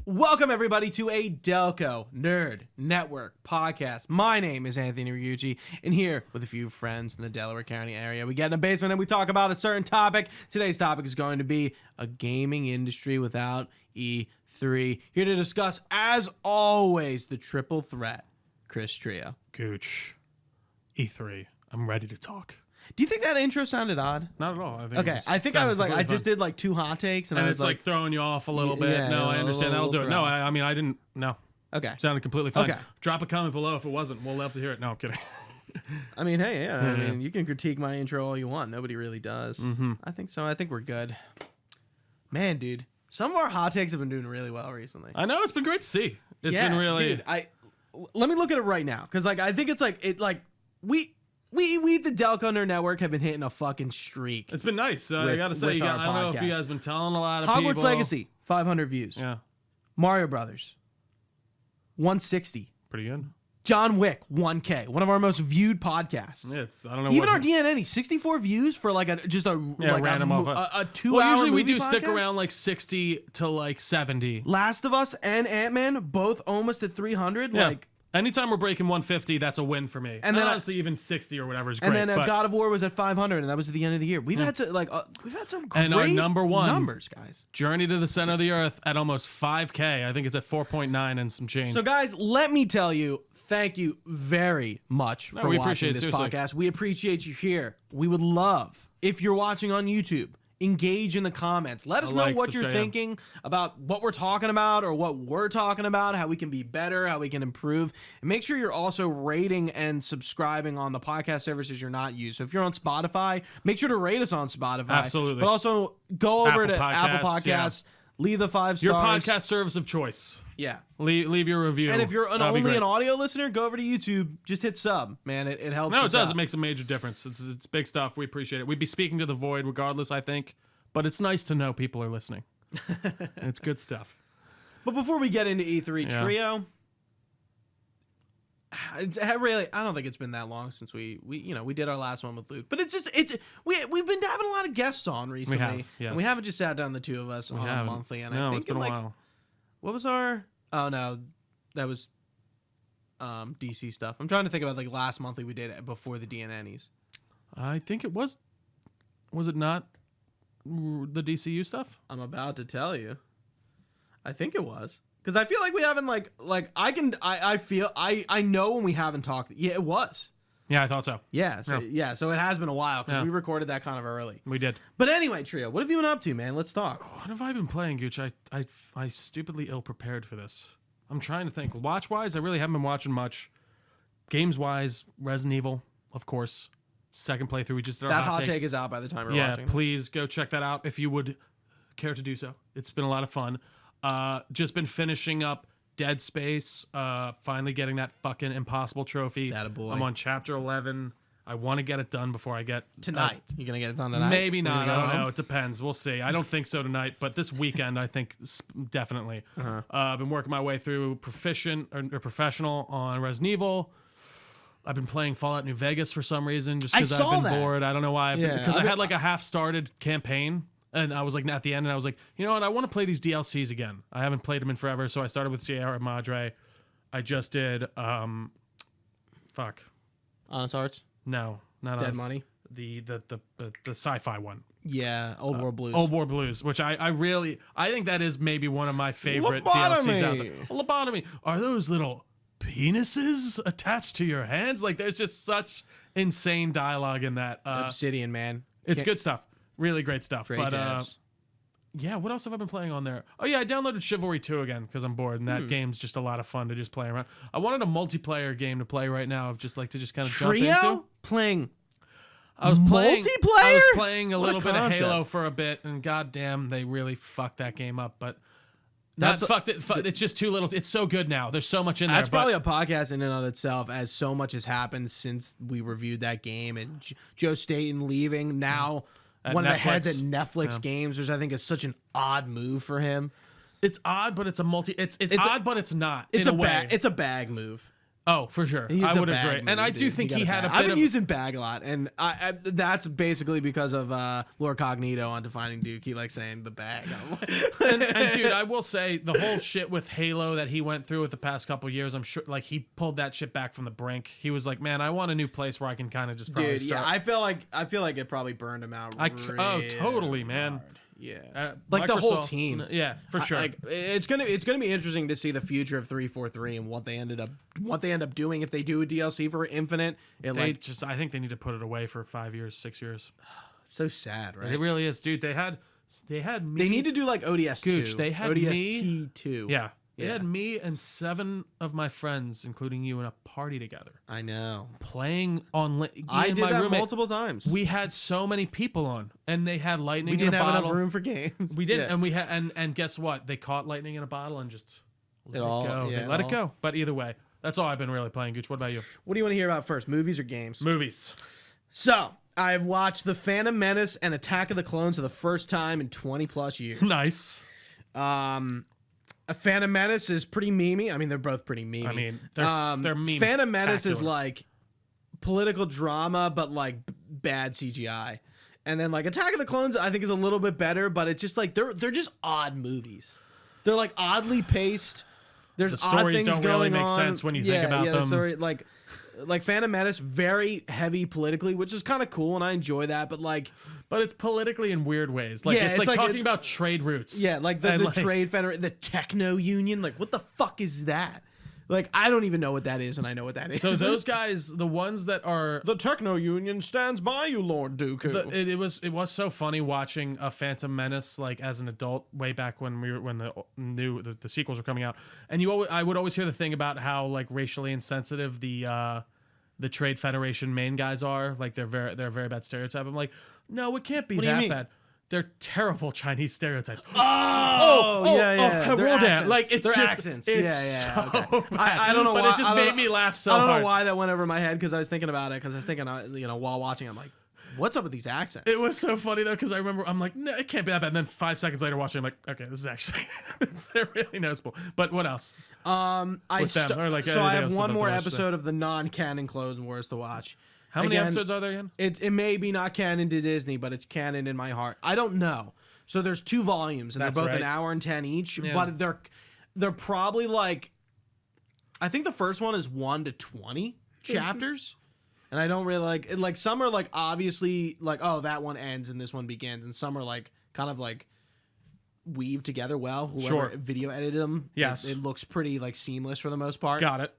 Welcome, everybody, to a Delco Nerd Network podcast. My name is Anthony Ragucci, and here with a few friends in the Delaware County area, we get in the basement and we talk about a certain topic. Today's topic is going to be a gaming industry without E3. Here to discuss, as always, the triple threat, Chris Trio. Gooch, E3. I'm ready to talk. Do you think that intro sounded odd? Not at all. I think I was like, I just did like two hot takes, and I was it's like throwing you off a little bit. Yeah, no, I understand. That'll do it. No, I mean, I didn't. No. Okay. It sounded completely fine. Okay. Drop a comment below if it wasn't. We'll love to hear it. No, I'm kidding. I mean, hey, yeah. I mean, you can critique my intro all you want. Nobody really does. Mm-hmm. I think so. I think we're good. Man, dude, some of our hot takes have been doing really well recently. I know. It's been great to see. It's been really. Dude, let me look at it right now, because like I think it's like we the Delco Nerd Network have been hitting a fucking streak. It's been nice. I gotta say, I don't know if you guys been telling a lot of people. Hogwarts Legacy, 500 views. Yeah. Mario Brothers, 160. Pretty good. John Wick, 1K. One of our most viewed podcasts. Yeah, I don't know. Even our DNN, 64 views for like a random a 2 hour. Usually we do podcast? stick around like 60 to like 70. Last of Us and Ant-Man both almost at 300. Yeah. Like anytime we're breaking 150, that's a win for me. And then honestly, even 60 or whatever is great. And then God of War was at 500, and that was at the end of the year. We've had some great and our number one numbers, guys. Journey to the Center of the Earth at almost 5K. I think it's at 4.9 and some change. So, guys, let me tell you, thank you very much for watching this podcast. We appreciate you here. We would love, if you're watching on YouTube, engage in the comments. Let us know what you're thinking about what we're talking about or what we're talking about, how we can be better, how we can improve. And make sure you're also rating and subscribing on the podcast services you're not using. So if you're on Spotify, make sure to rate us on Spotify. Absolutely. But also go over to Apple Podcasts, leave the 5 stars. Your podcast service of choice. Yeah. Leave your review. And if you're only an audio listener, go over to YouTube. Just hit sub, man. It helps. No, it does. Out. It makes a major difference. It's big stuff. We appreciate it. We'd be speaking to the void regardless, I think. But it's nice to know people are listening. It's good stuff. But before we get into E3 Trio, I don't think it's been that long since we did our last one with Luke. But we've been having a lot of guests on recently. We have, yes. And we haven't just sat down the two of us on a monthly. And I think it's been a while. What was our? Oh no, that was DC stuff. I'm trying to think about like last monthly we did before the DNNs. I think it was. Was it not the DCU stuff? I'm about to tell you. I think it was, because I feel like we haven't I know when we haven't talked. Yeah, it was. Yeah, I thought so. Yeah, so it has been a while because we recorded that kind of early. We did. But anyway, Trio, what have you been up to, man? Let's talk. What have I been playing, Gooch? I stupidly ill-prepared for this. I'm trying to think. Watch-wise, I really haven't been watching much. Games-wise, Resident Evil, of course. Second playthrough, we just did our hot take is out by the time we're watching. Yeah, please go check that out if you would care to do so. It's been a lot of fun. Just been finishing up Dead Space, finally getting that fucking impossible trophy. Attaboy. I'm on chapter 11. I want to get it done before I get... Tonight. You going to get it done tonight? Maybe not. I don't know. It depends. We'll see. I don't think so tonight, but this weekend, I think definitely. I've been working my way through professional on Resident Evil. I've been playing Fallout New Vegas for some reason, just because I've been bored. I don't know why. Because I had like a half-started campaign. And I was like, at the end, and I was like, you know what? I want to play these DLCs again. I haven't played them in forever, so I started with Sierra Madre. I just did, Honest Hearts? No, not Dead Money? The sci-fi one. Yeah, Old War Blues. Old War Blues, which I think that is maybe one of my favorite DLCs out there. Lobotomy. Are those little penises attached to your hands? Like, there's just such insane dialogue in that. Obsidian, man. It's good stuff. Really great stuff. Great devs. Yeah, what else have I been playing on there? Oh, yeah, I downloaded Chivalry 2 again because I'm bored, and that game's just a lot of fun to just play around. I wanted a multiplayer game to play right now of just kind of jump into. Playing multiplayer? I was playing a What little bit of concept. Halo for a bit, and goddamn, they really fucked that game up, but... It's just too little. It's so good now. There's so much in there. That's probably a podcast in and of itself, as so much has happened since we reviewed that game, and Joe Staten leaving. Now one of the heads at Netflix Games, which I think is such an odd move for him. It's odd, but it's a multi. It's odd, but it's not. It's in a way. It's a bag move. Oh, for sure. He's I a would bag agree. movie, And I do dude. think he had a bit I've been of... using bag a lot, and I that's basically because of Lord Cognito on Defining Duke. He likes saying the bag. and dude, I will say the whole shit with Halo that he went through with the past couple years, I'm sure like he pulled that shit back from the brink. He was like, man, I want a new place where I can kind of just probably Dude, yeah, I feel like it probably burned him out. oh, totally, man. Hard. Yeah, like Microsoft, the whole team. Yeah, for sure. It's gonna be interesting to see the future of 343 and what they end up doing if they do a DLC for Infinite. I think they need to put it away for 5 years, 6 years. So sad, right? It really is, dude. They had me. They need to do like ODS 2. Gooch, they had ODST 2. Yeah. They had me and 7 of my friends, including you, in a party together. I know. Playing on... I did that multiple times. We had so many people on, and they had lightning in a bottle. We didn't have enough bottle. room for games. We didn't, and we had, and guess what? They caught lightning in a bottle and just let it go. Yeah, they let it go. But either way, that's all I've been really playing, Gooch. What about you? What do you want to hear about first, movies or games? Movies. So, I've watched The Phantom Menace and Attack of the Clones for the first time in 20 plus years. Nice. A Phantom Menace is pretty memey. I mean, they're both pretty memey. I mean, they're meme. Phantom Menace is like political drama, but like bad CGI. And then like Attack of the Clones, I think is a little bit better, but it's just like they're just odd movies. They're like oddly paced. There's the stories odd things don't really going make on. sense when you think about them. Story, like Phantom Menace, very heavy politically, which is kind of cool, and I enjoy that. But it's politically in weird ways. Like it's like talking about trade routes. Yeah, like the trade federation, the techno union. Like what the fuck is that? Like I don't even know what that is, and I know what that is. So those guys, the ones that are the techno union stands by you, Lord Dooku. It was so funny watching a Phantom Menace like as an adult way back when the sequels were coming out, and I would always hear the thing about how like racially insensitive the Trade Federation main guys are. Like they're a very bad stereotype. I'm like, no, it can't be that bad. They're terrible Chinese stereotypes. Yeah. Rodan. Like it's just accents. It's Okay. bad. I don't know but why. It just made me laugh so hard. I don't hard. know why that went over my head because I was thinking about it because I was thinking, while watching, I'm like, what's up with these accents? It was so funny though because I remember I'm like, no, it can't be that bad. And then 5 seconds later watching, I'm like, okay, this is actually they're really noticeable. But what else? I have one more episode of the non-canon Clone Wars to watch. How many episodes are there again? It may be not canon to Disney, but it's canon in my heart. I don't know. So there's 2 volumes, and they're both an hour and 10 each. Yeah. But they're probably like, I think the first one is 1 to 20 chapters, and I don't really like some are like obviously like, oh, that one ends and this one begins, and some are like kind of like weave together well. Whoever video edited them, yes, it looks pretty like seamless for the most part. Got it.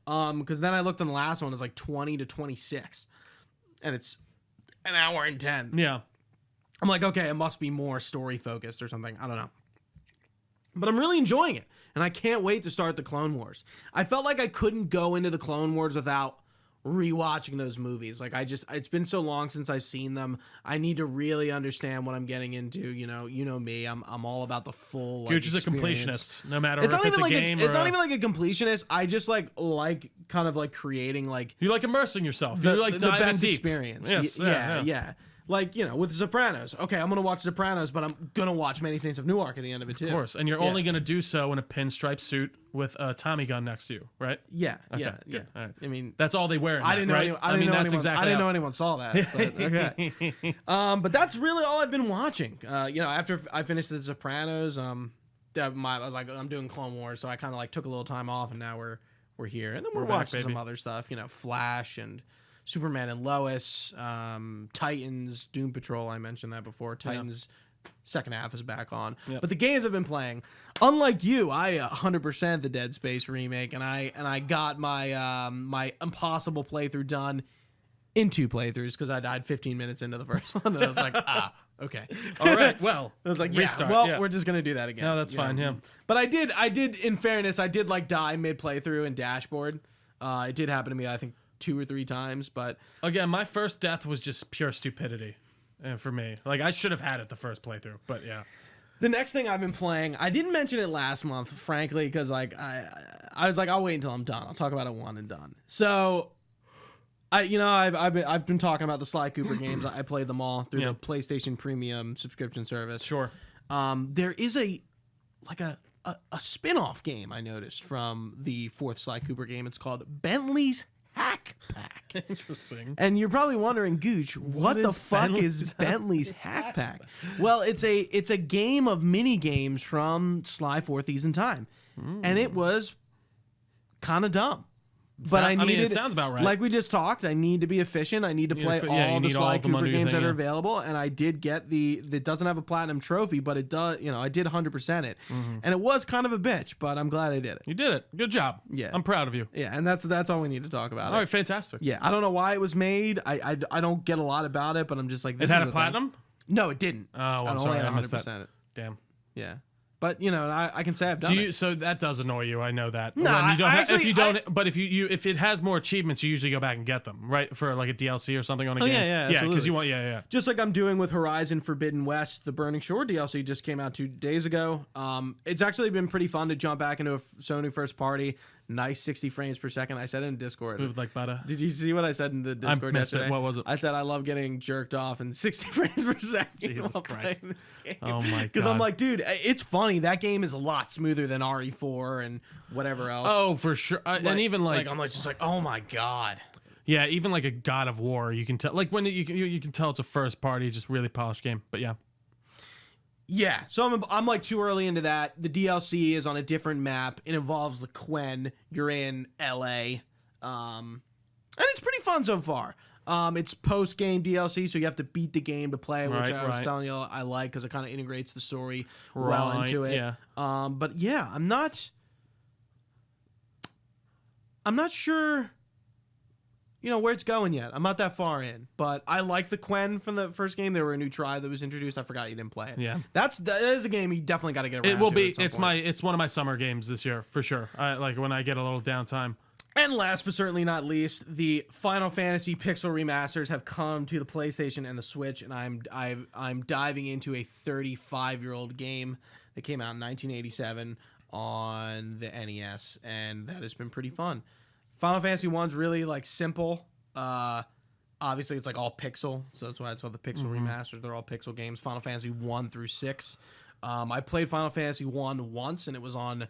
Because then I looked on the last one, it's like 20 to 26, and it's an hour and 10. Yeah. I'm like, okay, it must be more story focused or something. I don't know. But I'm really enjoying it, and I can't wait to start the Clone Wars. I felt like I couldn't go into the Clone Wars without rewatching those movies. Like it's been so long since I've seen them. I need to really understand what I'm getting into. You know me. I'm all about the full. Like, You're just experience. a completionist, no matter it's if it's a game. It's not even like a completionist. I just like kind of like creating like you like immersing yourself. You like diving the best deep. experience. Yes, yeah. Like, with The Sopranos. Okay, I'm going to watch Sopranos, but I'm going to watch Many Saints of Newark at the end of it, too. Of course. And you're only going to do so in a pinstripe suit with a Tommy gun next to you, right? Yeah. Okay, Yeah. All right. I mean, that's all they wear in I didn't know right? I didn't know anyone anyone saw that. But, okay. But that's really all I've been watching. After I finished The Sopranos, I was like, I'm doing Clone Wars, so I kind of like took a little time off, and now we're here. And then we're watching some other stuff, Flash and Superman and Lois, Titans, Doom Patrol. I mentioned that before. Titans second half is back on. Yep. But the games I've been playing, unlike you, I 100% the Dead Space remake, and I got my my impossible playthrough done in 2 playthroughs because I died 15 minutes into the first one, and I was like, okay, all right, well, I was like, restart, we're just gonna do that again. No, that's fine. Yeah, but I did. In fairness, I did like die mid playthrough in Dashboard. It did happen to me, I think, 2 or 3 times, but again, my first death was just pure stupidity for me. Like, I should have had it the first playthrough, but yeah. The next thing I've been playing, I didn't mention it last month, frankly, because like I was like, I'll wait until I'm done. I'll talk about it one and done. So I've been talking about the Sly Cooper games. I played them all through the PlayStation Premium subscription service. Sure. There is a a spin-off game I noticed from the fourth Sly Cooper game. It's called Bentley's Hack Pack. Interesting. And you're probably wondering, Gooch, what the fuck is Bentley's Hack Pack? Well, it's a game of mini games from Sly 4 Thieves in Time. And it was kind of dumb. But I needed, it sounds about right. Like we just talked, I need to be efficient. I need to play all the Sly Cooper games that are available, and I did get it doesn't have a platinum trophy, but it does. I did 100% it, and it was kind of a bitch, but I'm glad I did it. You did it. Good job. Yeah, I'm proud of you. Yeah, and that's all we need to talk about. All right, fantastic. Yeah, I don't know why it was made. I don't get a lot about it, but I'm just like, it had a platinum. No, it didn't. Oh, I'm sorry, I missed that. It. Damn. Yeah. But I can say I've done it. So that does annoy you. I know that. No, if it has more achievements, you usually go back and get them, right? For like a DLC or something on a game. Yeah, because you want, Just like I'm doing with Horizon Forbidden West, the Burning Shore DLC just came out 2 days ago. It's actually been pretty fun to jump back into a Sony first party. Nice 60 frames per second. I said it in Discord. Smooth like butter. Did you see what I said in the Discord yesterday? What was it? I said I love getting jerked off in 60 frames per second. Jesus Christ. This game. Oh my god. Because I'm like, dude, it's funny. That game is a lot smoother than RE4 and whatever else. Oh, for sure. And even like I'm just like, oh my god. Yeah, even like a God of War, you can tell. Like when you can tell it's a first party, just really polished game. But yeah. Yeah, so I'm like too early into that. The DLC is on a different map. It involves the Quen. You're in LA. And it's pretty fun so far. It's post-game DLC, so you have to beat the game to play, which I was telling you I like because it kind of integrates the story well into it. Yeah. But yeah, I'm not sure where it's going yet. I'm not that far in, but I like the Quen from the first game. They were a new tribe that was introduced. I forgot you didn't play it. Yeah, that is a game you definitely got to get around to. It will be. It's one of my summer games this year for sure. Like when I get a little downtime. And last but certainly not least, the Final Fantasy Pixel remasters have come to the PlayStation and the Switch, and I'm diving into a 35-year-old game that came out in 1987 on the NES, and that has been pretty fun. Final Fantasy 1's really like simple. Obviously, it's like all pixel, so that's why it's called the Pixel remasters. They're all pixel games. Final Fantasy 1 through 6. I played Final Fantasy 1 once, and it was on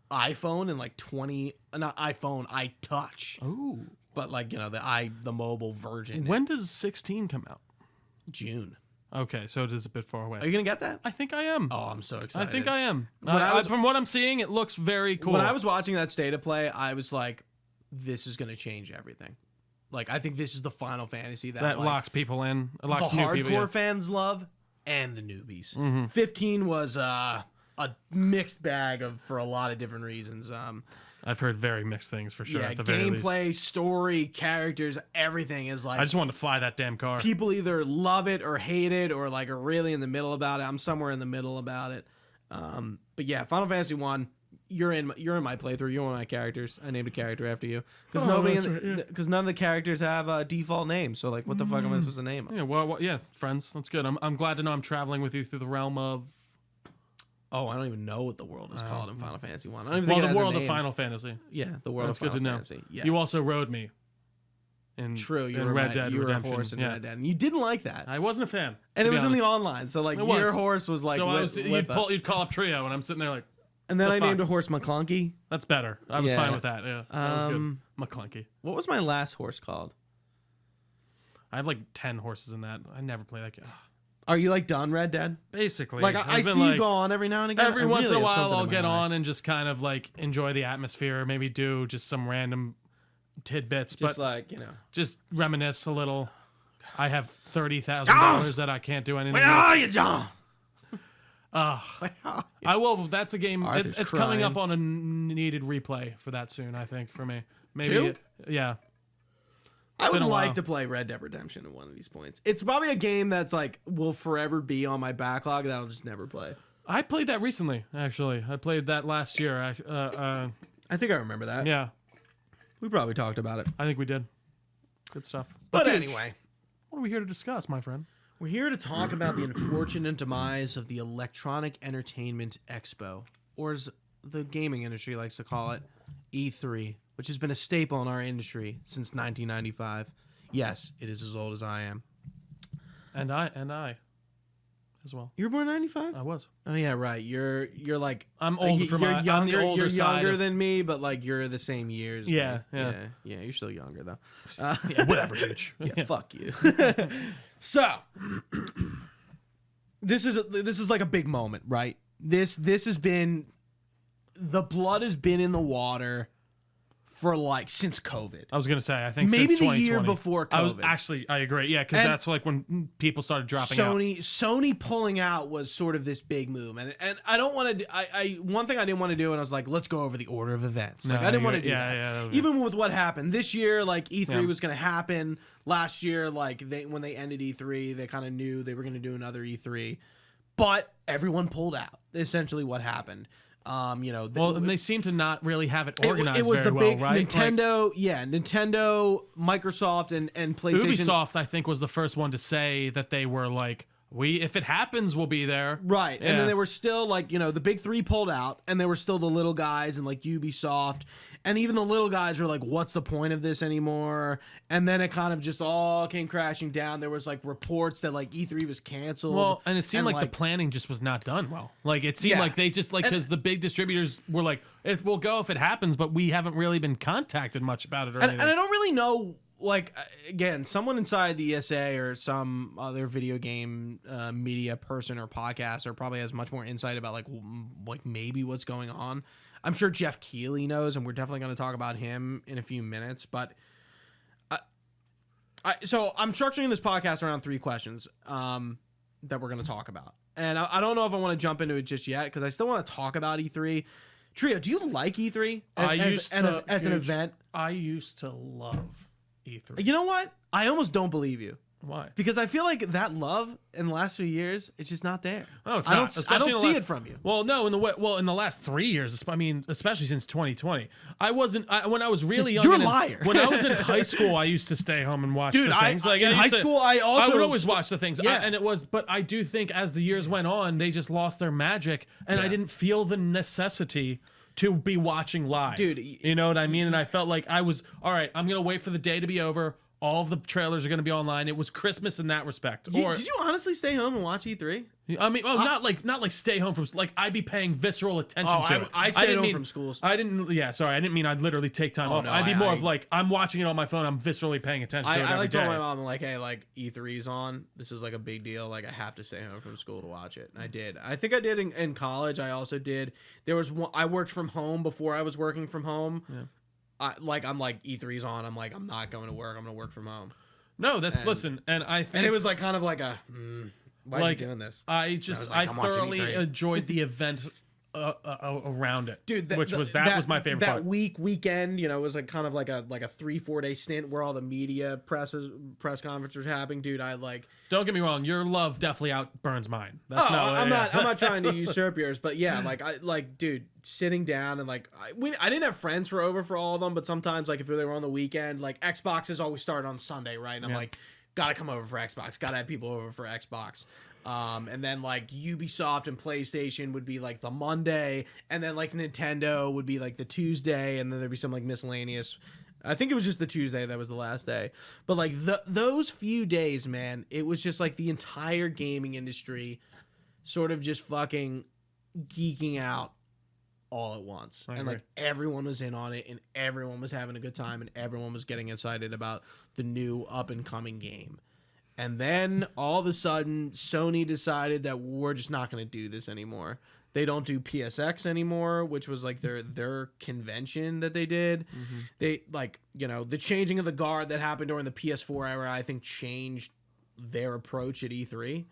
iPhone and like not iPhone, iTouch. Oh, but like the mobile version. When does 16 come out? June. Okay, so it is a bit far away. Are you gonna get that? I think I am. Oh, I'm so excited. I think I am. From what I'm seeing, it looks very cool. When I was watching that state of play, I was like, this is going to change everything. Like, I think this is the Final Fantasy that locks people in. It locks the new hardcore people, fans love and the newbies. 15 was a mixed bag for a lot of different reasons. I've heard very mixed things for sure. Yeah, at the very least. Gameplay, story, characters, everything is like. I just wanted to fly that damn car. People either love it or hate it or like are really in the middle about it. I'm somewhere in the middle about it. But yeah, Final Fantasy 1. You're in my playthrough. You're one of my characters. I named a character after you because none of the characters have default names. So like, what the fuck am I supposed to name them? Yeah, well, yeah, friends. That's good. I'm glad to know I'm traveling with you through the realm of. Oh, I don't even know what the world is called in Final Fantasy 1. I don't even think the world of Final Fantasy. Yeah, the world That's of Final good to Fantasy. know. Yeah. You also rode me. True, you in were Red Dead you Redemption. Were a horse in Red Dead, and you didn't like that. I wasn't a fan, and it was in the online. So like, your horse was like, so you'd call up Trio, and I'm sitting there like. And then I named a horse McClunky. That's better. I was fine with that. Yeah, that was good. McClunky. What was my last horse called? I have like 10 horses in that. I never play that game. Are you like done Red Dead? Basically. Like I see you go on every now and again. Every once in a while I'll get on and just kind of like enjoy the atmosphere, maybe do just some random tidbits. Just just reminisce a little. I have $30,000 that I can't do anything. Where are you, John? I will. That's a game. It's coming up on a needed replay for that soon, I think, for me. Maybe. 2? Yeah. I would like to play Red Dead Redemption at one of these points. It's probably a game that's like will forever be on my backlog that I'll just never play. I played that recently, actually. I played that last year. I think I remember that. Yeah. We probably talked about it. I think we did. Good stuff. But anyway. What are we here to discuss, my friend? We're here to talk about the unfortunate demise of the Electronic Entertainment Expo, or as the gaming industry likes to call it, E3, which has been a staple in our industry since 1995. Yes, it is as old as I am. And I. as well. You were born in 95? I was. Oh yeah, right. You're like I'm old for my. younger, I'm the older you're side younger of, than me, but like you're the same years. Yeah, like, yeah. You're still younger though. Yeah, whatever, bitch. Yeah, fuck you. So this is like a big moment, right? This has been, the blood has been in the water for like since COVID. I was gonna say, I think maybe since the year 2020. before COVID. I agree. Yeah, because that's like when people started dropping out. Sony pulling out was sort of this big move, and I don't want to. I one thing I didn't want to do, and I was like, let's go over the order of events. Like, I didn't want to do that. Yeah, even with what happened this year, like E3 was going to happen last year. Like when they ended E3, they kind of knew they were going to do another E3, but everyone pulled out. Essentially, what happened. They seem to not really have it organized it was very the well, big right? Nintendo, Nintendo, Microsoft, and PlayStation. Ubisoft, I think, was the first one to say that they were like, if it happens, we'll be there. Right. Yeah. And then they were still like, the big three pulled out, and there were still the little guys and like Ubisoft. And even the little guys were like, what's the point of this anymore? And then it kind of just all came crashing down. There was like reports that like E3 was canceled. Well, and it seemed like the planning just was not done well. Like it seemed like they just because the big distributors were like, we'll go if it happens, but we haven't really been contacted much about it or anything. And I don't really know, like, again, someone inside the ESA or some other video game media person or podcaster probably has much more insight about like maybe what's going on. I'm sure Geoff Keighley knows, and we're definitely going to talk about him in a few minutes. But so I'm structuring this podcast around 3 questions that we're going to talk about. And I don't know if I want to jump into it just yet because I still want to talk about E3. Trio, do you like E3 as an event? I used to love E3. You know what? I almost don't believe you. Why? Because I feel like that love in the last few years, it's just not there. Oh, it's I not. don't see it from you. Well, no, in the last 3 years, I mean, especially since 2020, when I was really young. You're a liar. When I was in high school, I used to stay home and watch the things. In high school, I would always watch the things. Yeah. But I do think as the years went on, they just lost their magic, and I didn't feel the necessity to be watching live. Dude, you know what I mean? And I felt like I was, all right, I'm going to wait for the day to be over. All of the trailers are going to be online. It was Christmas in that respect. Did you honestly stay home and watch E3? I mean, not like stay home from, like I'd be paying visceral attention to it. I stayed home from school. I didn't mean I'd literally take time off. No, I'd be more of like, I'm watching it on my phone. I'm viscerally paying attention to it every day. I like told my mom, like, hey, like E3's on. This is like a big deal. Like I have to stay home from school to watch it. And I did. I think I did in college. I also did. There was one, I worked from home before I was working from home. Yeah. I'm like E3's on. I'm like, I'm not going to work. I'm going to work from home. No, listen, and I think... And it was like kind of like a, why are you doing this? I thoroughly enjoyed the event around it. Dude, that was my favorite part. That weekend, it was like kind of like a 3-4 day stint where all the media press conferences were happening. Dude, don't get me wrong, your love definitely outburns mine. I'm not trying to usurp yours, but yeah, dude, sitting down and like I didn't have friends over for all of them, but sometimes like if they were on the weekend, like Xboxes always start on Sunday, right? And I'm like, gotta come over for Xbox, gotta have people over for Xbox. And then like Ubisoft and PlayStation would be like the Monday, and then like Nintendo would be like the Tuesday, and then there'd be some like miscellaneous. I think it was just the Tuesday that was the last day. But like those few days, man, it was just like the entire gaming industry sort of just fucking geeking out all at once. And like everyone was in on it, and everyone was having a good time, and everyone was getting excited about the new up and coming game. And then all of a sudden, Sony decided that we're just not going to do this anymore. They don't do PSX anymore, which was like their convention that they did. Mm-hmm. They the changing of the guard that happened during the PS4 era, I think changed their approach at E3.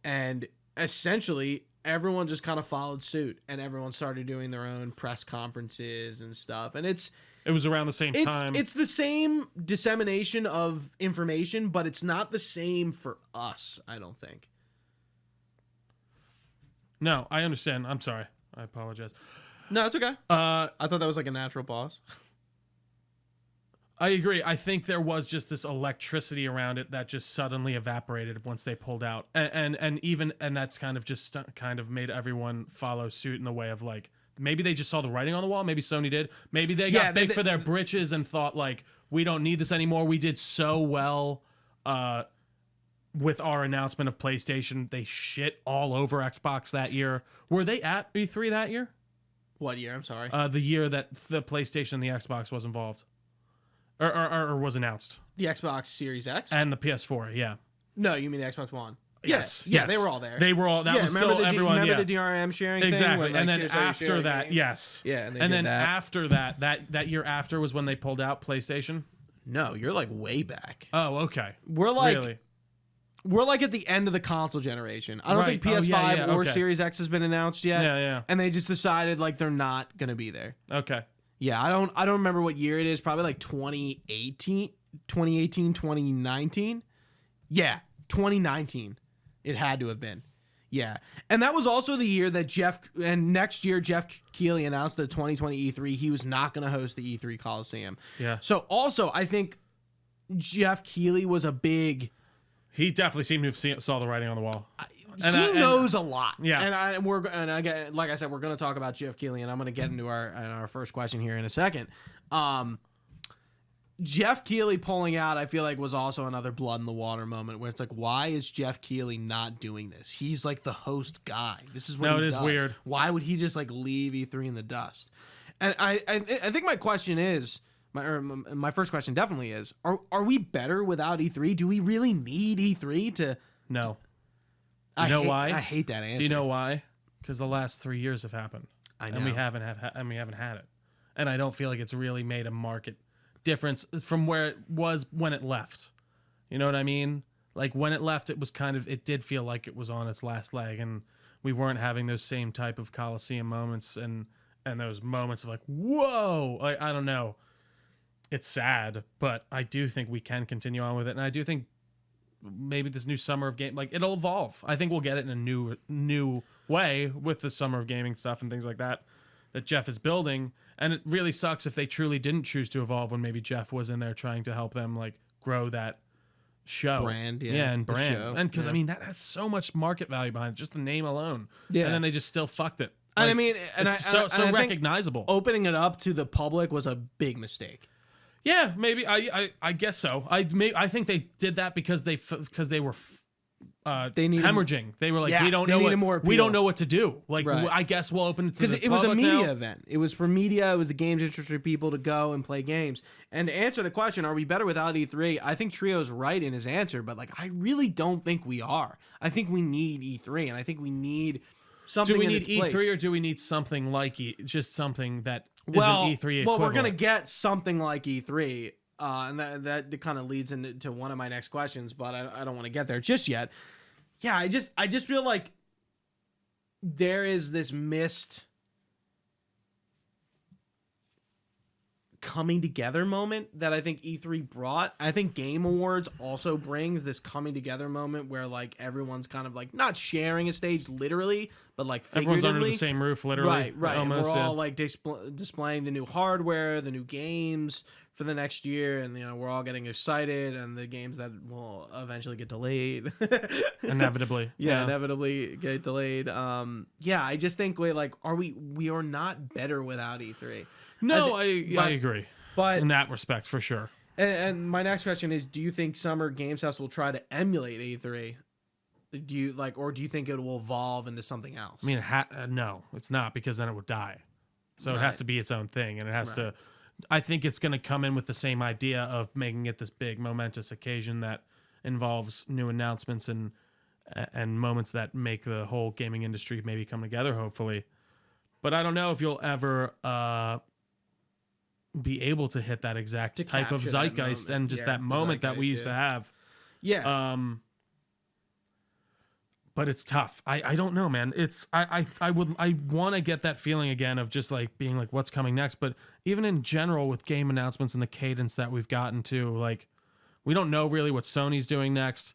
And essentially, everyone just kind of followed suit, and everyone started doing their own press conferences and stuff. And it was around the same time. It's the same dissemination of information, but it's not the same for us, I don't think. No, I understand. I'm sorry. I apologize. No, it's okay. I thought that was like a natural pause. I agree. I think there was just this electricity around it that just suddenly evaporated once they pulled out. And that's kind of just made everyone follow suit in the way of like, maybe they just saw the writing on the wall. Maybe Sony did. Maybe they got big for their britches and thought like, we don't need this anymore. We did so well with our announcement of PlayStation, they shit all over Xbox that year. Were they at E3 that year? What year? I'm sorry. The year that the PlayStation and the Xbox was involved. Or was announced. The Xbox Series X? And the PS4, yeah. No, you mean the Xbox One. Yes. Yeah, they were all there. They were all, that was still everyone, remember the DRM sharing exactly. thing? And then after that, yes. Yeah, and then after that year after was when they pulled out PlayStation? No, you're like way back. Oh, okay. We're like at the end of the console generation. I don't think PS5 or Series X has been announced yet. Yeah. And they just decided like they're not going to be there. Okay. Yeah, I don't remember what year it is. Probably like 2018, 2019. Yeah, 2019. It had to have been. Yeah. And that was also the year that next year Geoff Keighley announced the 2020 E3 he was not going to host the E3 Coliseum. Yeah. So also I think Geoff Keighley was a big... He definitely seemed to have saw the writing on the wall. He knows a lot. Yeah. And again, like I said, we're going to talk about Geoff Keighley, and I'm going to get into our first question here in a second. Geoff Keighley pulling out, I feel like, was also another blood in the water moment where it's like, why is Geoff Keighley not doing this? He's like the host guy. This is what he does. No, it is weird. Why would he just like leave E3 in the dust? And I think my question is, my first question definitely is, are we better without E3? Do we really need E3 to? No. Why? I hate that answer. Do you know why? Because the last 3 years have happened. I know. And we haven't had it. And I don't feel like it's really made a market difference from where it was when it left. You know what I mean? Like when it left, it did feel like it was on its last leg, and we weren't having those same type of Coliseum moments and those moments of like, whoa, I don't know. It's sad, but I do think we can continue on with it. And I do think maybe this new summer of game, like it'll evolve. I think we'll get it in a new way with the summer of gaming stuff and things like that Geoff is building. And it really sucks if they truly didn't choose to evolve when maybe Geoff was in there trying to help them like grow that show brand, and brand, and because I mean that has so much market value behind it, just the name alone. Yeah, and then they just still fucked it. Like, and I mean, it's so recognizable. Opening it up to the public was a big mistake. Yeah, maybe I guess so. I think they did that because they were hemorrhaging. They were like, we don't know what to do. Like, I guess we'll open it to the public. Because it was a media now. event. It was for media. It was the games interested people to go and play games. And to answer the question, are we better without E3? I think Trio's right in his answer, but like, I really don't think we are. I think we need E3, and I think we need something. Do we need E3 or do we need something like just something that isn't E3 equivalent? Well, we're gonna get something like E3. And that kind of leads into one of my next questions, but I don't want to get there just yet. Yeah, I just feel like there is this missed coming together moment that I think E3 brought. I think Game Awards also brings this coming together moment where like everyone's kind of like not sharing a stage literally, but like figuratively. Everyone's under the same roof literally. Right. Almost, and we're all like displaying the new hardware, the new games for the next year, and we're all getting excited, and the games that will eventually get delayed. Inevitably. Inevitably get delayed. I just think we are not better without E3. No, I agree. But in that respect, for sure. And my next question is: do you think Summer Games Fest will try to emulate E3? Do you or do you think it will evolve into something else? I mean, no, it's not, because then it would die. So it has to be its own thing, and it has to. I think it's going to come in with the same idea of making it this big, momentous occasion that involves new announcements and moments that make the whole gaming industry maybe come together. Hopefully, but I don't know if you'll ever be able to hit that exact type of zeitgeist and just that moment that we used to have. Yeah. But it's tough. I don't know, man. I want to get that feeling again of just like being like, what's coming next? But even in general with game announcements and the cadence that we've gotten to, like, we don't know really what Sony's doing next.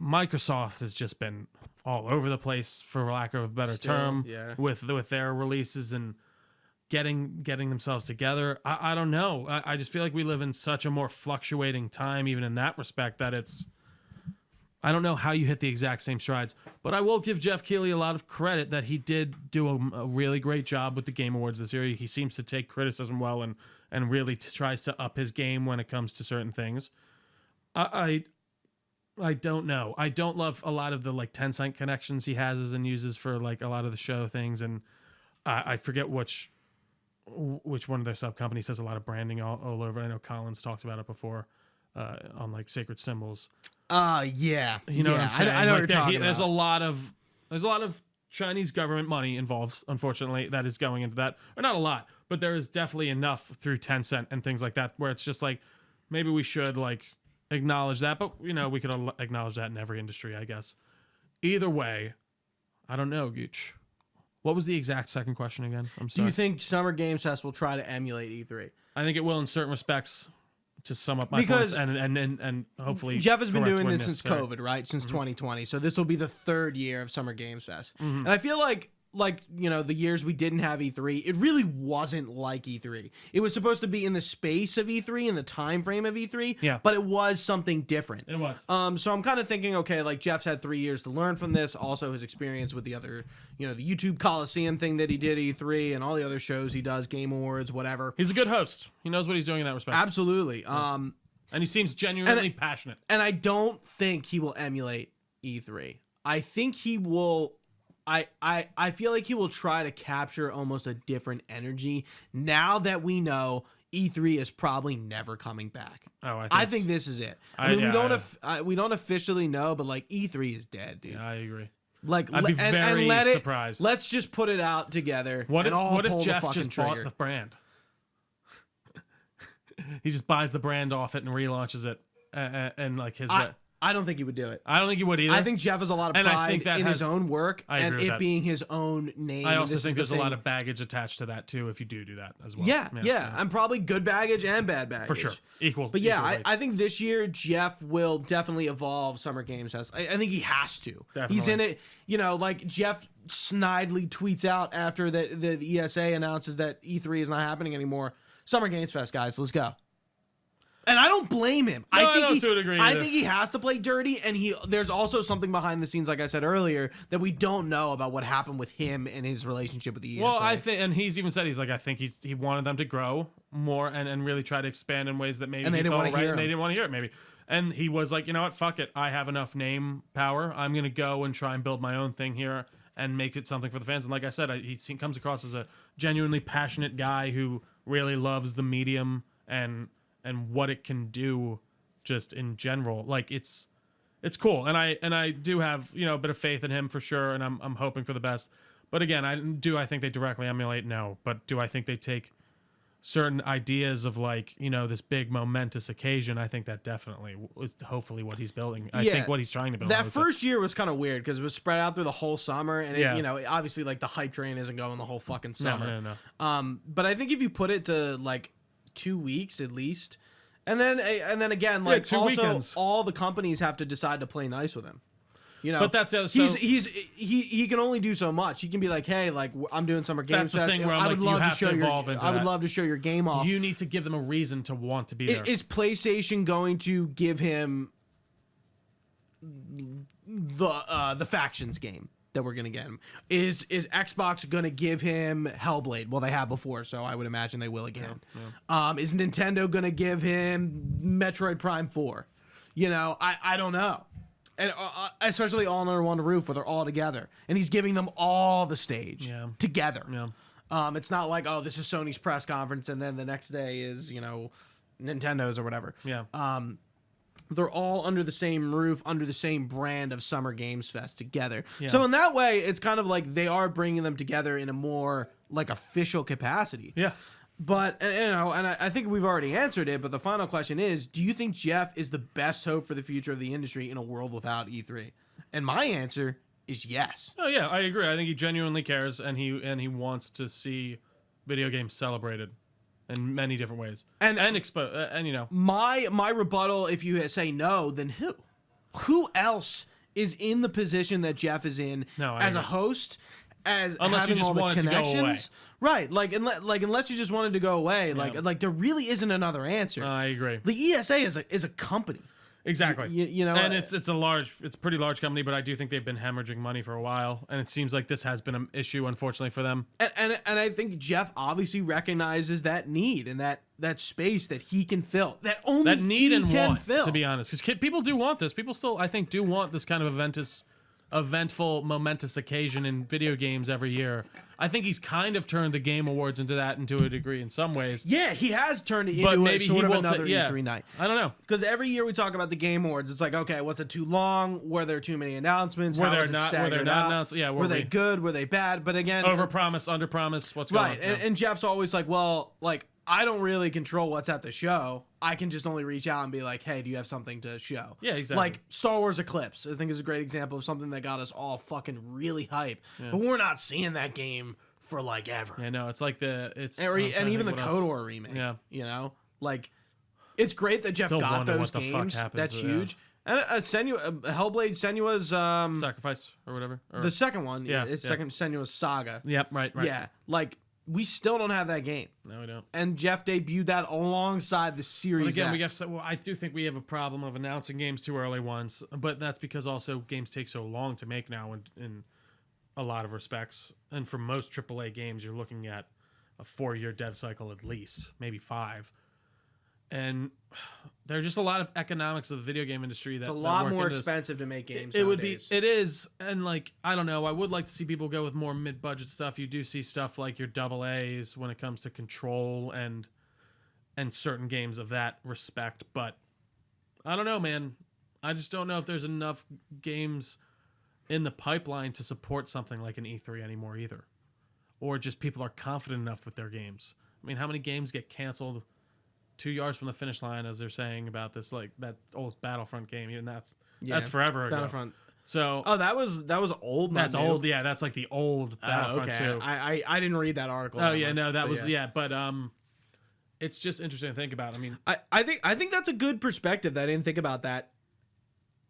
Microsoft has just been all over the place, for lack of a better term, with their releases and getting themselves together. I don't know. I just feel like we live in such a more fluctuating time, even in that respect, that it's. I don't know how you hit the exact same strides, but I will give Geoff Keighley a lot of credit that he did do a really great job with the Game Awards this year. He seems to take criticism well and really tries to up his game when it comes to certain things. I I don't know. I don't love a lot of the like Tencent connections he has and uses for like a lot of the show things, and I forget which one of their sub companies does a lot of branding all over. I know Collins talked about it before on like Sacred Symbols. Yeah, you know what I'm saying. I know like what you're talking about. There's a lot of Chinese government money involved, unfortunately, that is going into that. Or not a lot, but there is definitely enough through Tencent and things like that where it's just like maybe we should like acknowledge that, but you know, we could acknowledge that in every industry, I guess. Either way, I don't know, Gooch. What was the exact second question again? I'm sorry. Do you think Summer Games Fest will try to emulate E3? I think it will in certain respects. To sum up my points, and hopefully Jeff has been doing this since COVID, right? Since 2020. So this will be the third year of Summer Games Fest. And I feel like you know, the years we didn't have E3, it really wasn't like E3. It was supposed to be in the space of E3, in the time frame of E3, but it was something different. It was. So I'm kind of thinking, okay, like Jeff's had 3 years to learn from this. Also his experience with the other, you know, the YouTube Coliseum thing that he did at E3 and all the other shows he does, Game Awards, whatever. He's a good host. He knows what he's doing in that respect. Absolutely. And he seems genuinely passionate. And I don't think he will emulate E3. I think he will... I feel like he will try to capture almost a different energy now that we know E3 is probably never coming back. Oh, I think this is it. I mean, we don't officially know, but like E3 is dead, dude. Yeah, I agree. Like, I'd be very surprised. Let's just put it out together. What if Jeff just bought the brand? He just buys the brand off it and relaunches it, and like his. I don't think he would do it. I don't think he would either. I think Jeff has a lot of pride in his own work and it being his own name. I also think there's a lot of baggage attached to that too if you do that as well. Yeah. And probably good baggage and bad baggage. For sure. Equal. But yeah, I think this year Jeff will definitely evolve Summer Games Fest. I think he has to. Definitely. He's in it. You know, like Jeff snidely tweets out after the ESA announces that E3 is not happening anymore. Summer Games Fest, guys, let's go. And I don't blame him. No, I don't to a degree I think he has to play dirty, and there's also something behind the scenes, like I said earlier, that we don't know about what happened with him and his relationship with the ESA. Well, I think, and he's even said, I think he wanted them to grow more and really try to expand in ways that maybe they didn't want to hear it. They didn't want to hear it, maybe. And he was like, you know what, fuck it. I have enough name power. I'm going to go and try and build my own thing here and make it something for the fans. And like I said, he comes across as a genuinely passionate guy who really loves the medium and what it can do just in general. Like it's cool. And I do have, you know, a bit of faith in him for sure. And I'm hoping for the best. But again, I think they directly emulate? No. But do I think they take certain ideas of like, you know, this big momentous occasion? I think that definitely is hopefully what he's building. I think what he's trying to build. That first year was kind of weird because it was spread out through the whole summer. And it, you know, obviously like the hype train isn't going the whole fucking summer. No. But I think if you put it to like 2 weeks at least, and then again, like 2 also weekends. all the companies have to decide to play nice with him. You know, but that's so he can only do so much. He can be like, hey, like I'm doing Summer Games Fest. That's the thing where I'm like, you have to evolve into that. I would love to show your game off. You need to give them a reason to want to be there. Is PlayStation going to give him the factions game that we're gonna get him? Is Xbox gonna give him Hellblade? Well, they have before, so I would imagine they will again. Is Nintendo gonna give him Metroid Prime 4? You know, I don't know. And especially all under one roof where they're all together, and he's giving them all the stage together. It's not like, oh, this is Sony's press conference, and then the next day is, you know, Nintendo's or whatever. They're all under the same roof, under the same brand of Summer Games Fest together. So in that way, it's kind of like they are bringing them together in a more like official capacity. But, you know, and I think we've already answered it, but the final question is, do you think Jeff is the best hope for the future of the industry in a world without E3? And my answer is yes. Oh, yeah, I agree. I think he genuinely cares, and he wants to see video games celebrated in many different ways. And you know. My rebuttal, if you say no, then who? Who else is in the position that Jeff is in as a host? Unless you just wanted to go away. Right, unless you just wanted to go away, like there really isn't another answer. I agree. The ESA is a company. Exactly. You know, and it's a pretty large company, but I do think they've been hemorrhaging money for a while, and it seems like this has been an issue, unfortunately, for them. And I think Geoff obviously recognizes that need and that space that he can fill, that only that need he and can want, fill. to be honest, because people do want this. People still, I think, do want this kind of eventful, momentous occasion in video games every year. I think he's kind of turned the Game Awards into that, and to a degree in some ways. Yeah, he has turned it into a sort of another E3 night. I don't know. Because every year we talk about the Game Awards, it's like, okay, was it too long? Were there too many announcements? Were there not announced? Yeah, were they good? Were they bad? But again, overpromise, underpromise. What's going on? Right, and Jeff's always like, well, like, I don't really control what's at the show. I can just only reach out and be like, hey, do you have something to show? Yeah, exactly. Like Star Wars Eclipse, I think is a great example of something that got us all fucking really hype. Yeah. But we're not seeing that game for like ever. Yeah, no, it's like and even the KOTOR remake. Yeah, you know, like it's great that Geoff got those games. That's huge. And Hellblade Senua's Sacrifice or whatever. Or, the second one, second Senua's Saga. Yep, right. Yeah, like. We still don't have that game. No, we don't. And Geoff debuted that alongside the Series X. I do think we have a problem of announcing games too early once, but that's because also games take so long to make now in a lot of respects. And for most AAA games, you're looking at a 4-year dev cycle at least, maybe 5. And there are just a lot of economics of the video game industry that it's a lot more expensive to make games. It is, and like I don't know. I would like to see people go with more mid-budget stuff. You do see stuff like your AA's when it comes to Control and certain games of that respect. But I don't know, man. I just don't know if there's enough games in the pipeline to support something like an E3 anymore either, or just people are confident enough with their games. I mean, how many games get canceled 2 yards from the finish line, as they're saying about this, like that old Battlefront game, and that's forever ago. Battlefront. So that was old. That's old. Yeah, that's like the old Battlefront too. I didn't read that article. But it's just interesting to think about. I mean, I think that's a good perspective. That I didn't think about that.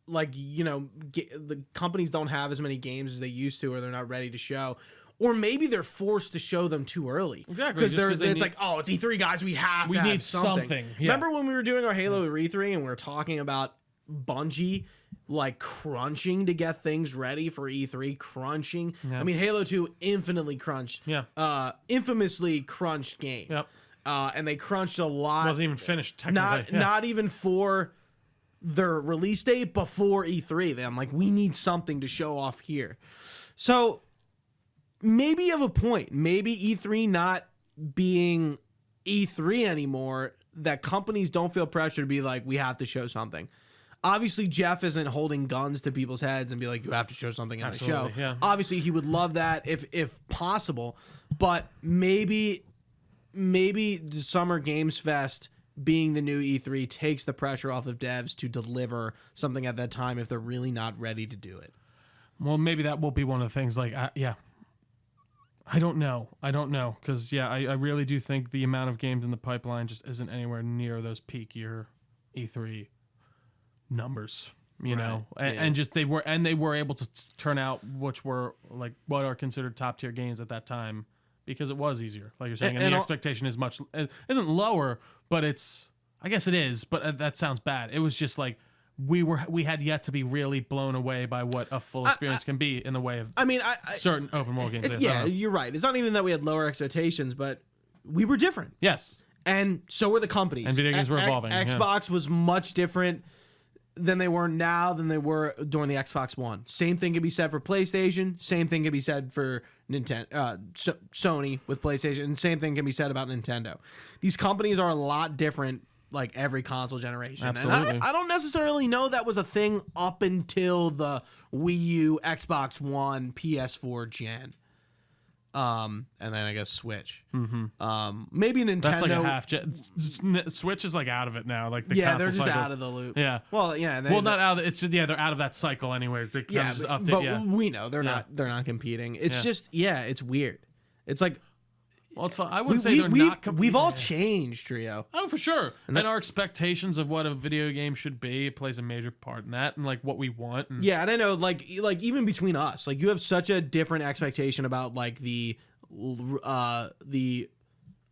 Like, you know, the companies don't have as many games as they used to, or they're not ready to show. Or maybe they're forced to show them too early. Exactly. Because it's like, oh, it's E3, guys. We need something. Yeah. Remember when we were doing our Halo E3 and we were talking about Bungie like crunching to get things ready for E3? Crunching. Yeah. I mean, Halo 2 infinitely crunched. Yeah. Infamously crunched game. Yep. And they crunched a lot. It wasn't even finished technically. Not even for their release date before E3. I'm like, we need something to show off here. So maybe you have a point. Maybe E3 not being E3 anymore, that companies don't feel pressure to be like, we have to show something. Obviously, Geoff isn't holding guns to people's heads and be like, you have to show something on the show. Yeah. Obviously, he would love that if possible, but maybe the Summer Games Fest being the new E3 takes the pressure off of devs to deliver something at that time if they're really not ready to do it. Well, maybe that will be one of the things like, I don't know. Because, I really do think the amount of games in the pipeline just isn't anywhere near those peak year E3 numbers, you know? And just they were able to turn out which were like what are considered top tier games at that time because it was easier, like you're saying. And the expectation isn't lower, but I guess it is, but that sounds bad. It was just like, we had yet to be really blown away by what a full experience can be in the way of certain open world games. Yeah, you're right. It's not even that we had lower expectations, but we were different. Yes. And so were the companies. And video games were evolving. Xbox was much different than they were now than they were during the Xbox One. Same thing can be said for PlayStation. Same thing can be said for Sony with PlayStation. And same thing can be said about Nintendo. These companies are a lot different like every console generation. Absolutely. And I don't necessarily know that was a thing up until the Wii U, Xbox One, PS4 gen. And then I guess Switch. Mm-hmm. Maybe Nintendo. That's like a half gen. Switch is like out of it now. Like the console they're just cycles. out of the loop. Yeah. Well, not out of it. They're out of that cycle anyway. They just but we know they're not competing. It's just it's weird. It's like. Well, it's fun. I wouldn't say they're not competing. We've all changed, Trio. Oh, for sure. And our expectations of what a video game should be plays a major part in that, and like what we want. And and I know, like even between us, like you have such a different expectation about like the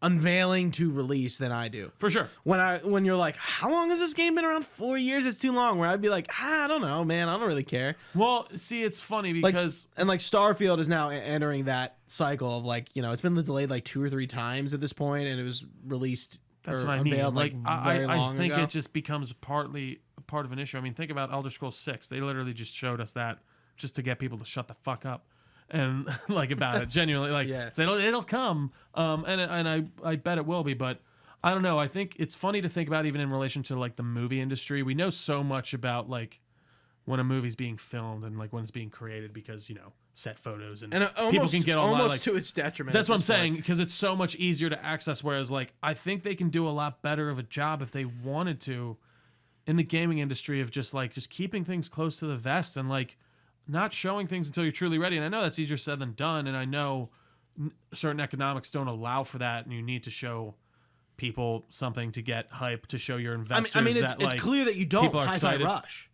unveiling to release than I do. For sure. When you're like, how long has this game been around? 4 years? It's too long. Where I'd be like, I don't know, man. I don't really care. Well, see, it's funny because Starfield is now entering that cycle of like, it's been delayed like 2 or 3 times at this point, and it was released. That's what I mean. I think it just becomes part of an issue. I mean, think about Elder Scrolls 6. They literally just showed us that just to get people to shut the fuck up. And about it genuinely, say it'll come, and I bet it will be, but I don't know. I think it's funny to think about even in relation to like the movie industry. We know so much about like when a movie's being filmed and like when it's being created because set photos and people can get online almost to its detriment. That's what I'm saying, because it's so much easier to access. Whereas like I think they can do a lot better of a job if they wanted to in the gaming industry of just keeping things close to the vest and like not showing things until you're truly ready. And I know that's easier said than done. And I know certain economics don't allow for that. And you need to show people something to get hype, to show your investors it's clear that you don't hi-fi rush.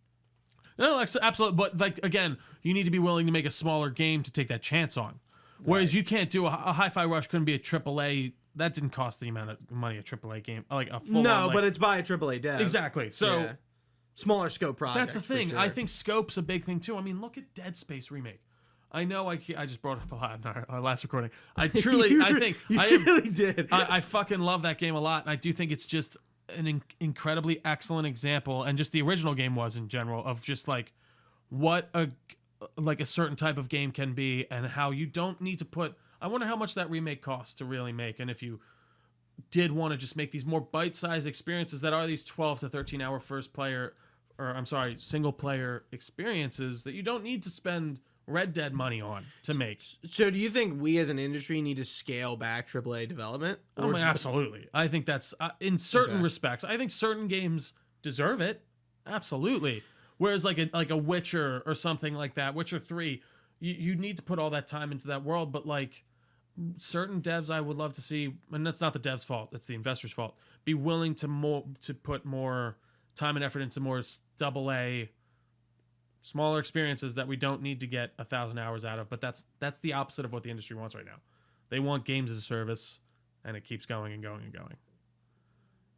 No, absolutely. But like, again, you need to be willing to make a smaller game to take that chance on. Whereas you can't do a hi-fi rush couldn't be a AAA. That didn't cost the amount of money a AAA game, like a full. No, but it's by a AAA dev. Exactly. So. Yeah. Smaller scope project. That's the thing. Sure. I think scope's a big thing too. I mean, look at Dead Space remake. I know I just brought up a lot in our last recording. I truly, I think I really did. I fucking love that game a lot, and I do think it's just an incredibly excellent example, and just the original game was in general of just like what a certain type of game can be, and how you don't need to put. I wonder how much that remake costs to really make, and if you did want to just make these more bite-sized experiences that are these 12 to 13 hour single player experiences that you don't need to spend Red Dead money on to make. So do you think we as an industry need to scale back AAA development? Absolutely. I think that's in certain respects. I think certain games deserve it. Absolutely. Whereas like a Witcher or something like that, Witcher 3, you need to put all that time into that world, but like certain devs I would love to see, and that's not the dev's fault, it's the investor's fault, be willing to put more time and effort into more AA, smaller experiences that we don't need to get 1,000 hours out of. But that's the opposite of what the industry wants right now. They want games as a service, and it keeps going and going and going.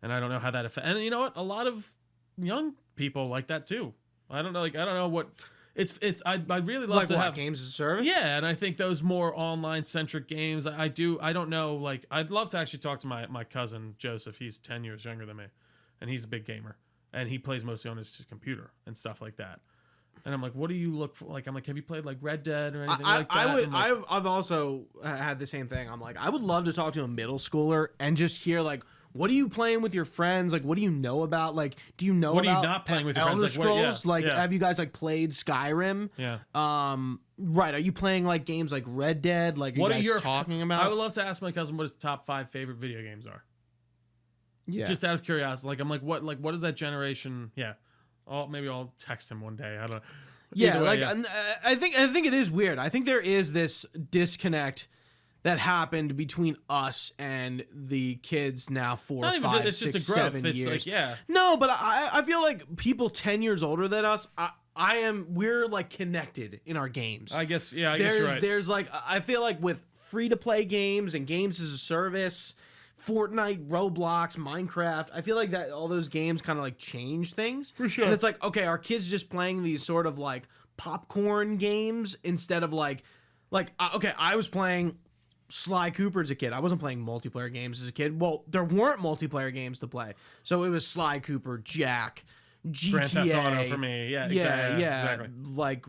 And I don't know how that affects. And you know what? A lot of young people like that too. I don't know. I don't know what. It's. I really love to have games as a service. Yeah, and I think those more online centric games. I do. I don't know. Like, I'd love to actually talk to my cousin Joseph. He's 10 years younger than me, and he's a big gamer. And he plays mostly on his computer and stuff like that. And I'm like, what do you look for? Like, I'm like, have you played like Red Dead or anything like that? I've also had the same thing. I'm like, I would love to talk to a middle schooler and just hear like, what are you playing with your friends? Like, what do you know about? Like, do you know what about are you not playing with your Elder friends? Scrolls? Have you guys like played Skyrim? Yeah. Right. Are you playing like games like Red Dead? Like, what are you guys talking about? I would love to ask my cousin what his top 5 favorite video games are. Yeah. Just out of curiosity, like I'm like, what is that generation? Yeah. Maybe I'll text him one day. I don't know. Yeah, way, I think it is weird. I think there is this disconnect that happened between us and the kids now 4, 5, 6, 7 years. Like, yeah. No, but I feel like people 10 years older than us, we're like connected in our games. I guess, yeah, I guess you're right. There's like, I feel like with free to play games and games as a service, Fortnite, Roblox, Minecraft, I feel like that all those games kind of like change things. For sure. And it's like, okay, our kids just playing these sort of like popcorn games instead of okay, I was playing Sly Cooper as a kid. I wasn't playing multiplayer games as a kid. Well, there weren't multiplayer games to play. So it was Sly Cooper, Jack, GTA. Grand Theft Auto for me. Yeah, exactly. Like,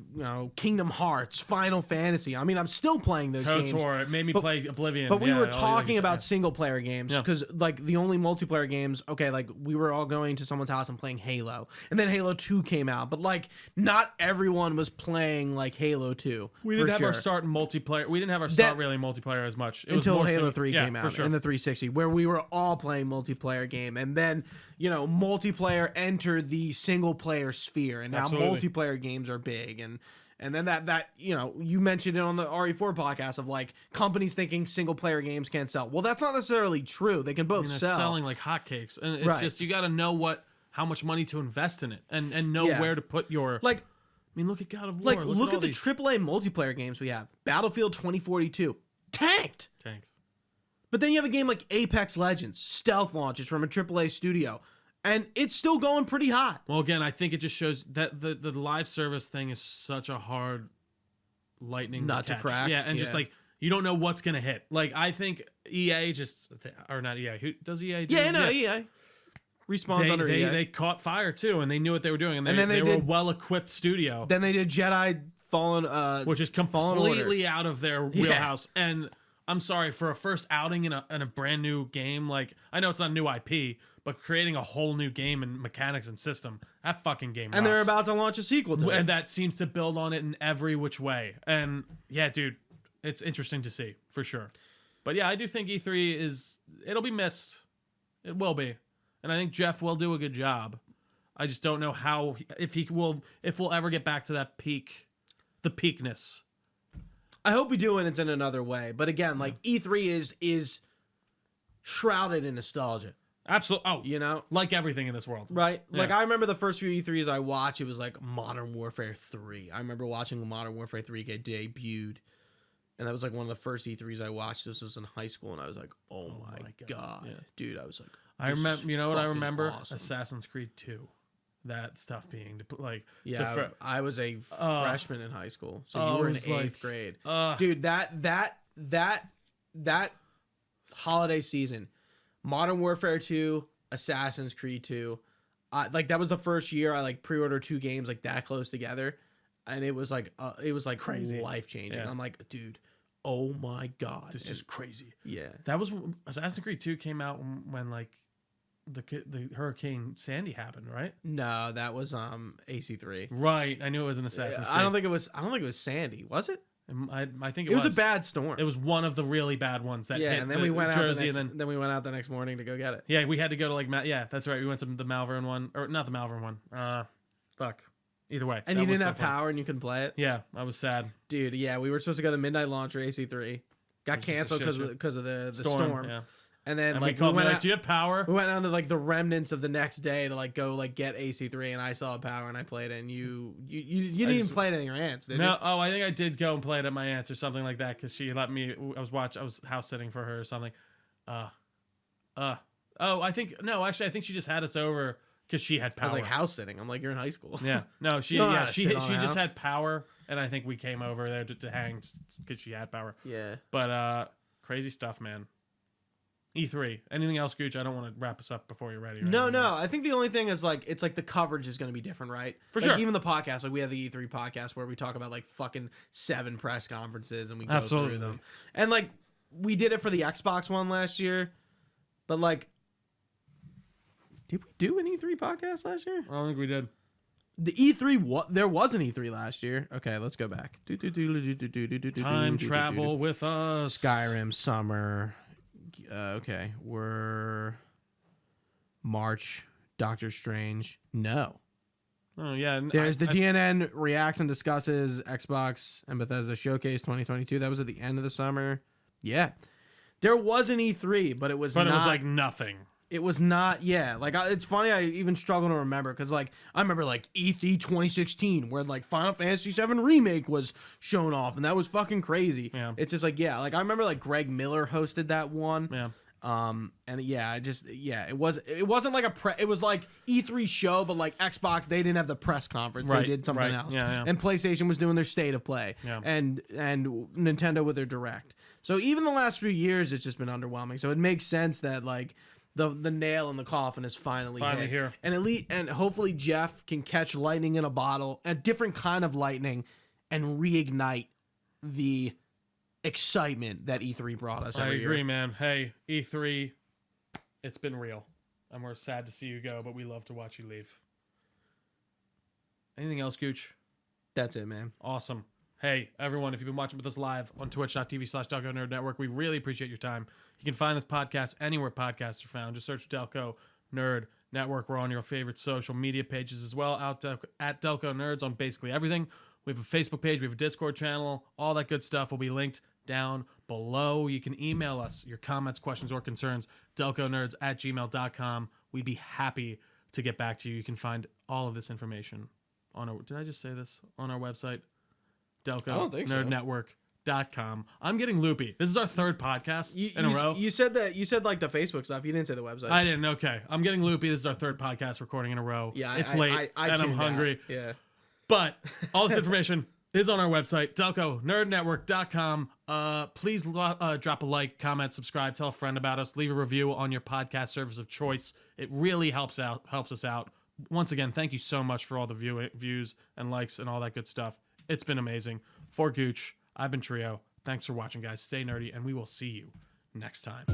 Kingdom Hearts, Final Fantasy. I mean, I'm still playing those games. KOTOR. It made me play Oblivion. But we were talking about single player games because like the only multiplayer games, okay, like we were all going to someone's house and playing Halo. And then Halo 2 came out, but like not everyone was playing like Halo 2. We didn't have our start in multiplayer. We didn't have our start really in multiplayer as much. It until was Halo 3 came out in the 360 where we were all playing multiplayer game. And then, multiplayer entered the single player sphere, and now multiplayer games are big, and then that you mentioned it on the RE4 podcast of like companies thinking single player games can't sell. Well, that's not necessarily true. They can both sell. It's selling like hotcakes, and it's just you got to know how much money to invest in it, and know where to put your like. I mean, look at God of War. Look at the AAA multiplayer games we have. Battlefield 2042 tanked. But then you have a game like Apex Legends, stealth launches from a AAA studio, and it's still going pretty hot. Well, again, I think it just shows that the live service thing is such a hard lightning nut to crack. Yeah, and just like you don't know what's gonna hit. Like I think EA or not EA. Who does EA do? EA. Respawns under EA. They caught fire too, and they knew what they were doing, and they were a well-equipped studio. Then they did Jedi Fallen, which is completely out of their wheelhouse. And I'm sorry, for a first outing in a brand new game, like I know it's not a new IP, but creating a whole new game and mechanics and system, that fucking game. And they're about to launch a sequel to it, and that seems to build on it in every which way. And yeah, dude, it's interesting to see for sure. But yeah, I do think E3 it'll be missed. It will be. And I think Geoff will do a good job. I just don't know how if we'll ever get back to that the peakness. I hope we do, and it's in another way. But again, like E3 is shrouded in nostalgia. Absolutely. Oh, you know, like everything in this world, right? Yeah. Like I remember the first few E3s I watched. It was like Modern Warfare 3. I remember watching Modern Warfare 3 get debuted. And that was like one of the first E3s I watched. This was in high school, and I was like, "Oh my god, yeah. Dude!" I was like, "I remember." You know what I remember? Awesome. Assassin's Creed 2. That stuff being like, yeah. I was a freshman in high school, so you were in 8th grade, dude. That holiday season, Modern Warfare 2, Assassin's Creed 2, like that was the first year I like pre-ordered 2 games like that close together, and it was like crazy, life changing. Yeah. I'm like, dude. Oh my god, this is crazy. Yeah, that was Assassin's Creed 2 came out when like the Hurricane Sandy happened, right? No, that was AC3. Right, I knew it was an Assassin's Creed. I don't think it was Sandy. Was it? I think it was a bad storm. It was one of the really bad ones that hit and then we went Jersey, then we went out the next morning to go get it. Yeah, we had to go to like that's right. We went to the Malvern one, or not the Malvern one. Fuck. Either way. And you didn't have power and you couldn't play it? Yeah, I was sad. Dude, yeah, we were supposed to go to the midnight launch for AC3. Got canceled because of the storm. Yeah. And then we went out, do you have power? We went on to like the remnants of the next day to like go like get AC3, and I saw power and I played it, and you didn't even play it at your aunt's, did you? No, I think I did go and play it at my aunt's or something like that because she let me. I was house sitting for her or something. I think she just had us over. Because she had power. I was like house sitting. I'm like, you're in high school. Yeah. No, she just had power, and I think we came over there to hang because she had power. Yeah. But crazy stuff, man. E3. Anything else, Gooch? I don't want to wrap us up before you're ready. No. I think the only thing is like it's like the coverage is going to be different, right? For like, sure. Even the podcast, like we have the E3 podcast where we talk about like fucking 7 press conferences and we go through them. And like we did it for the Xbox one last year, but like. Did we do an E3 podcast last year? I don't think we did. The E3, there was an E3 last year. Okay, let's go back. Time travel with us. Skyrim, summer. Okay, we're March. Doctor Strange. No. Oh, yeah. There's DNN reacts and discusses Xbox and Bethesda Showcase 2022. That was at the end of the summer. Yeah. There was an E3, but it was it was like nothing. It was not, like, it's funny, I even struggle to remember, because, like, I remember, like, E3 2016, where, like, Final Fantasy VII Remake was shown off, and that was fucking crazy. Yeah. It's just, like, like, I remember, like, Greg Miller hosted that one. Yeah. And, it wasn't, like, it was, like, E3 show, but, like, Xbox, they didn't have the press conference. Right. They did something else. Yeah. And PlayStation was doing their State of Play. Yeah. And Nintendo with their Direct. So, even the last few years, it's just been underwhelming. So, it makes sense that, like, the nail in the coffin is finally hit. Here. And hopefully Geoff can catch lightning in a bottle, a different kind of lightning, and reignite the excitement that E3 brought us every year. I agree, man. Hey, E3, it's been real. And we're sad to see you go, but we love to watch you leave. Anything else, Gooch? That's it, man. Awesome. Hey, everyone, if you've been watching with us live on twitch.tv/Delco Nerd Network, we really appreciate your time. You can find this podcast anywhere podcasts are found. Just search Delco Nerd Network. We're on your favorite social media pages as well, at Delco Nerds on basically everything. We have a Facebook page. We have a Discord channel. All that good stuff will be linked down below. You can email us your comments, questions, or concerns, delconerds@gmail.com. We'd be happy to get back to you. You can find all of this information on our... Did I just say this? On our website? Delco I don't think Nerd so. Network. nerdnetwork.com. I'm getting loopy. This is our third podcast in a row. You said like the Facebook stuff. You didn't say the website. I didn't. Okay. I'm getting loopy. This is our third podcast recording in a row. Yeah, it's late and I'm hungry. Out. Yeah. But all this information is on our website, Delco, nerdnetwork.com. Please drop a like, comment, subscribe, tell a friend about us, leave a review on your podcast service of choice. It really helps us out. Once again, thank you so much for all the views and likes and all that good stuff. It's been amazing. For Gooch, I've been Trio. Thanks for watching, guys. Stay nerdy, and we will see you next time.